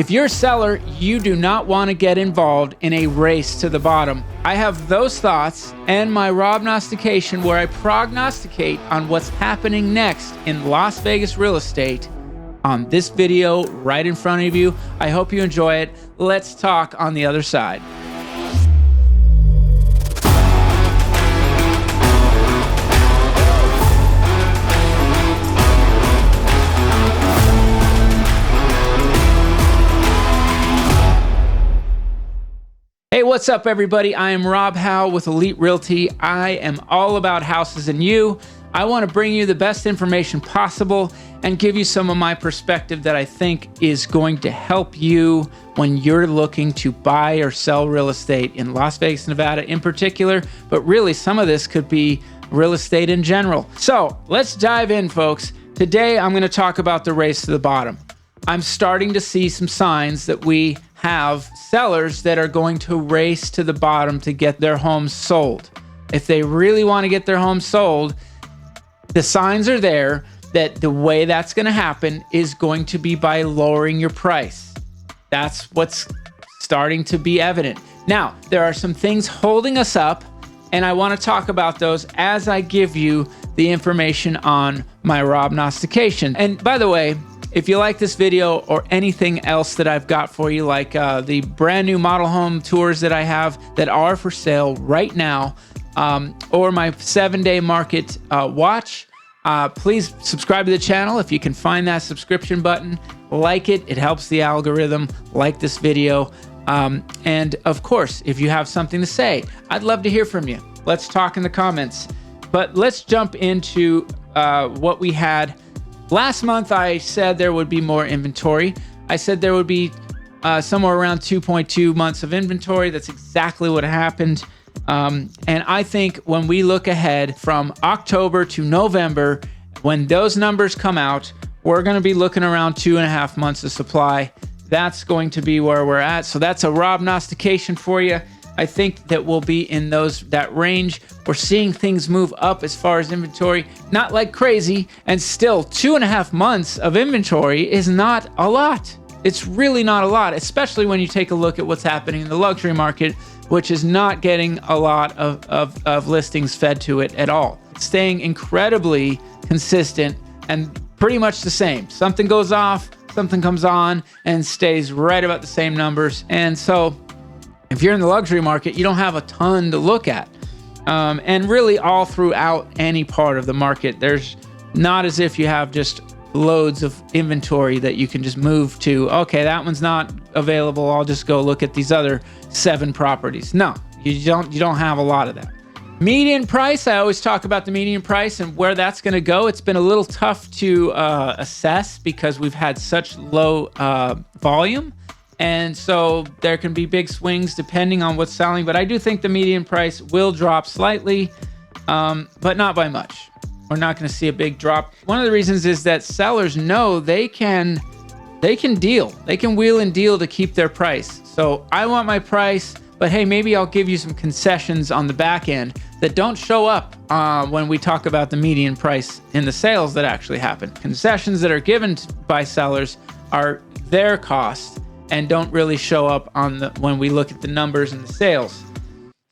If you're a seller, you do not want to get involved in a race to the bottom. I have those thoughts and my Robnostication where I prognosticate on what's happening next in Las Vegas real estate on this video right in front of you. I hope you enjoy it. Let's talk on the other side. Hey, what's up, everybody? I am Rob Howe with Elite Realty. I am all about houses and you. I want to bring you the best information possible and give you some of my perspective that I think is going to help you when you're looking to buy or sell real estate in Las Vegas, Nevada in particular, but really some of this could be real estate in general. So let's dive in, folks. Today, I'm going to talk about the race to the bottom. I'm starting to see some signs that we have sellers that are going to race to the bottom to get their homes sold. If they really want to get their homes sold, the signs are there that the way that's going to happen is going to be by lowering your price. That's what's starting to be evident. Now, there are some things holding us up, and I want to talk about those as I give you the information on my Robnostication. And by the way, if you like this video or anything else that I've got for you, like the brand new model home tours that I have that are for sale right now, or my 7-day market watch, please subscribe to the channel if you can find that subscription button. Like it, it helps the algorithm. Like this video. And of course, if you have something to say, I'd love to hear from you. Let's talk in the comments. But let's jump into what we had. Last month, I said there would be more inventory. I said there would be somewhere around 2.2 months of inventory. That's exactly what happened. And I think when we look ahead from October to November, when those numbers come out, we're going to be looking around 2.5 months of supply. That's going to be where we're at. So that's a Robnostication for you. I think that we'll be in that range. We're seeing things move up as far as inventory, not like crazy, and still 2.5 months of inventory is not a lot. It's really not a lot, especially when you take a look at what's happening in the luxury market, which is not getting a lot of listings fed to it at all. It's staying incredibly consistent and pretty much the same. Something goes off, something comes on, and stays right about the same numbers. And so if you're in the luxury market, you don't have a ton to look at. And really all throughout any part of the market, there's not as if you have just loads of inventory that you can just move to, okay, that one's not available, I'll just go look at these other 7 properties. No, you don't have a lot of that. Median price, I always talk about the median price and where that's going to go. It's been a little tough to assess because we've had such low volume. And so there can be big swings depending on what's selling. But I do think the median price will drop slightly, but not by much. We're not going to see a big drop. One of the reasons is that sellers know they can deal. They can wheel and deal to keep their price. So I want my price, but hey, maybe I'll give you some concessions on the back end that don't show up when we talk about the median price in the sales that actually happen. Concessions that are given by sellers are their cost and don't really show up when we look at the numbers and the sales.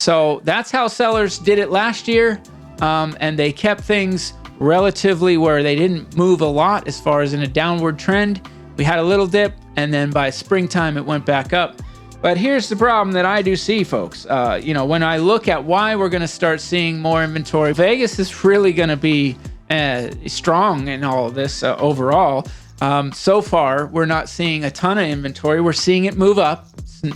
So that's how sellers did it last year, and they kept things relatively where they didn't move a lot as far as in a downward trend. We had a little dip, and then by springtime it went back up. But here's the problem that I do see, folks. When I look at why we're going to start seeing more inventory, Vegas is really going to be strong in all of this overall. So far, we're not seeing a ton of inventory. We're seeing it move up,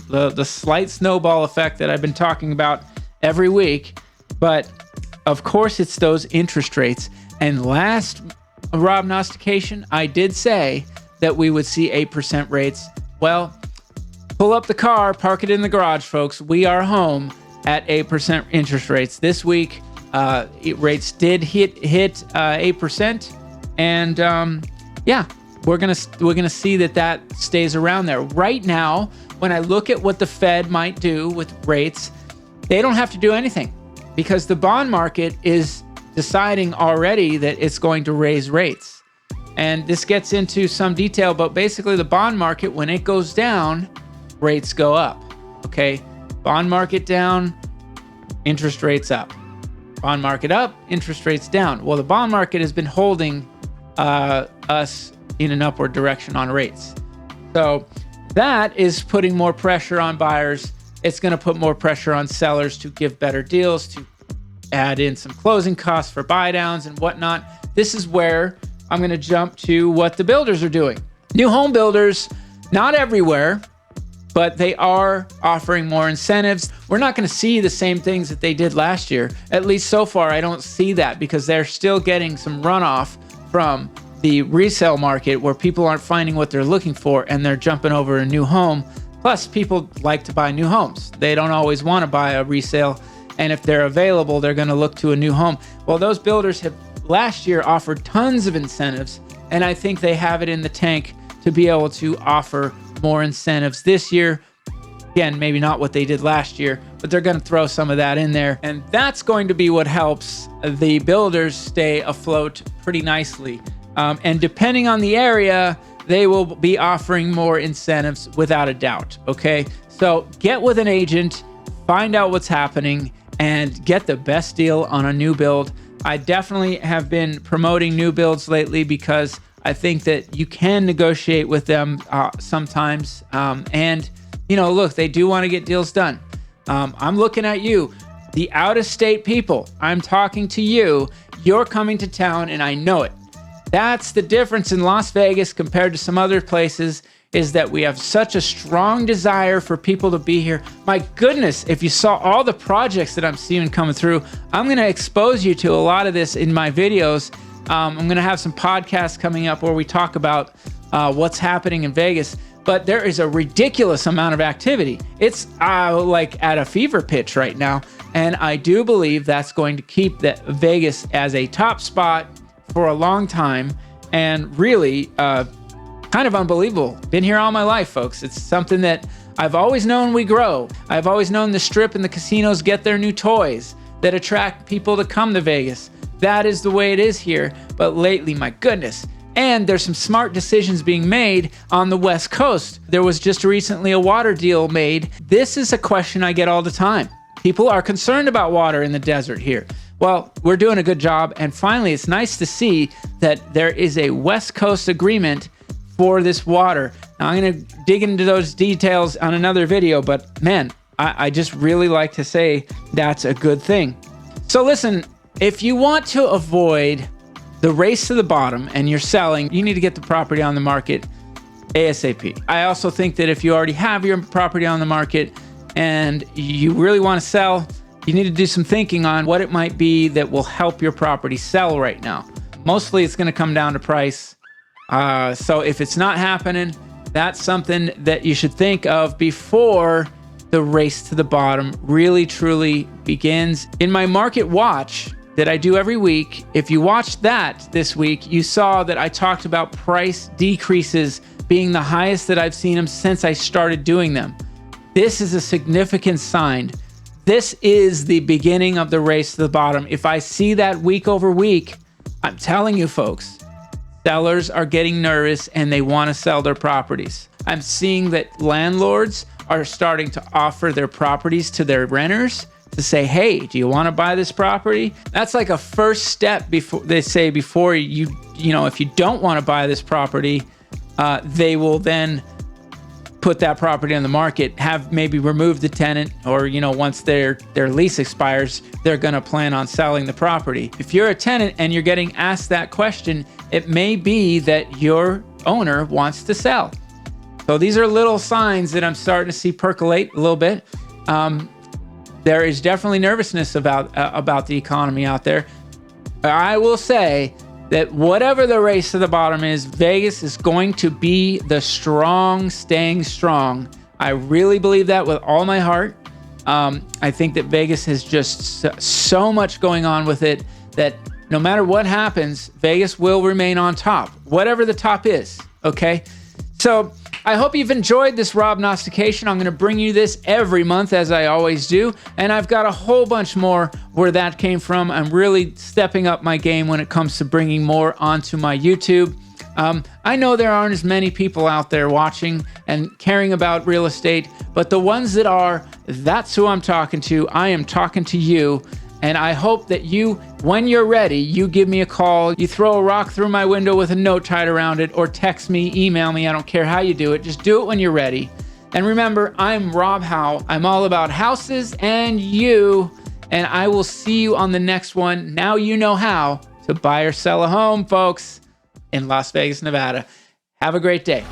the slight snowball effect that I've been talking about every week. But of course, it's those interest rates. And last Robnostication, I did say that we would see 8% rates. Well, pull up the car, park it in the garage, folks. We are home at 8% interest rates. This week, rates did hit 8%. And yeah. We're gonna see that stays around there. Right now, when I look at what the Fed might do with rates, they don't have to do anything because the bond market is deciding already that it's going to raise rates. And this gets into some detail, but basically the bond market, when it goes down, rates go up. Okay, bond market down, interest rates up. Bond market up, interest rates down. Well, the bond market has been holding us in an upward direction on rates. So that is putting more pressure on buyers. It's going to put more pressure on sellers to give better deals, to add in some closing costs for buy downs and whatnot. This is where I'm going to jump to what the builders are doing. New home builders, not everywhere, but they are offering more incentives. We're not going to see the same things that they did last year. At least so far, I don't see that, because they're still getting some runoff from the resale market where people aren't finding what they're looking for and they're jumping over a new home. Plus, people like to buy new homes. They don't always want to buy a resale. And if they're available, they're going to look to a new home. Well, those builders have last year offered tons of incentives, and I think they have it in the tank to be able to offer more incentives this year. Again, maybe not what they did last year, but they're going to throw some of that in there. And that's going to be what helps the builders stay afloat pretty nicely. And depending on the area, they will be offering more incentives without a doubt. Okay, so get with an agent, find out what's happening, and get the best deal on a new build. I definitely have been promoting new builds lately because I think that you can negotiate with them sometimes. And, you know, look, they do want to get deals done. I'm looking at you, the out-of-state people. I'm talking to you. You're coming to town, and I know it. That's the difference in Las Vegas compared to some other places, is that we have such a strong desire for people to be here. My goodness, if you saw all the projects that I'm seeing coming through, I'm going to expose you to a lot of this in my videos. I'm going to have some podcasts coming up where we talk about what's happening in Vegas. But there is a ridiculous amount of activity. It's like at a fever pitch right now. And I do believe that's going to keep Vegas as a top spot for a long time. And really, kind of unbelievable. Been here all my life, folks. It's something that I've always known we grow. I've always known the Strip and the casinos get their new toys that attract people to come to Vegas. That is the way it is here. But lately, my goodness. And there's some smart decisions being made on the West Coast. There was just recently a water deal made. This is a question I get all the time. People are concerned about water in the desert here. Well, we're doing a good job. And finally, it's nice to see that there is a West Coast agreement for this water. Now, I'm going to dig into those details on another video, but man, I just really like to say that's a good thing. So listen, if you want to avoid the race to the bottom and you're selling, you need to get the property on the market ASAP. I also think that if you already have your property on the market and you really want to sell, you need to do some thinking on what it might be that will help your property sell right now. Mostly it's going to come down to price. So if it's not happening, that's something that you should think of before the race to the bottom really truly begins. In my market watch that I do every week, if you watched that this week, you saw that I talked about price decreases being the highest that I've seen them since I started doing them. This is a significant sign. This is the beginning of the race to the bottom. If I see that week over week, I'm telling you folks, sellers are getting nervous and they want to sell their properties. I'm seeing that landlords are starting to offer their properties to their renters to say, hey, do you want to buy this property? That's like a first step before they say, before you know, if you don't want to buy this property, they will then put that property on the market, have maybe removed the tenant, or, you know, once their lease expires, they're going to plan on selling the property. If you're a tenant and you're getting asked that question, it may be that your owner wants to sell. So these are little signs that I'm starting to see percolate a little bit. There is definitely nervousness about the economy out there. I will say that whatever the race to the bottom is, Vegas is going to be the strong, staying strong. I really believe that with all my heart. I think that Vegas has just so much going on with it that no matter what happens, Vegas will remain on top, whatever the top is, okay? So I hope you've enjoyed this Robnostication. I'm going to bring you this every month, as I always do. And I've got a whole bunch more where that came from. I'm really stepping up my game when it comes to bringing more onto my YouTube. I know there aren't as many people out there watching and caring about real estate, but the ones that are, that's who I'm talking to. I am talking to you. And I hope that you, when you're ready, you give me a call, you throw a rock through my window with a note tied around it, or text me, email me. I don't care how you do it. Just do it when you're ready. And remember, I'm Rob Howe. I'm all about houses and you. And I will see you on the next one. Now you know how to buy or sell a home, folks, in Las Vegas, Nevada. Have a great day.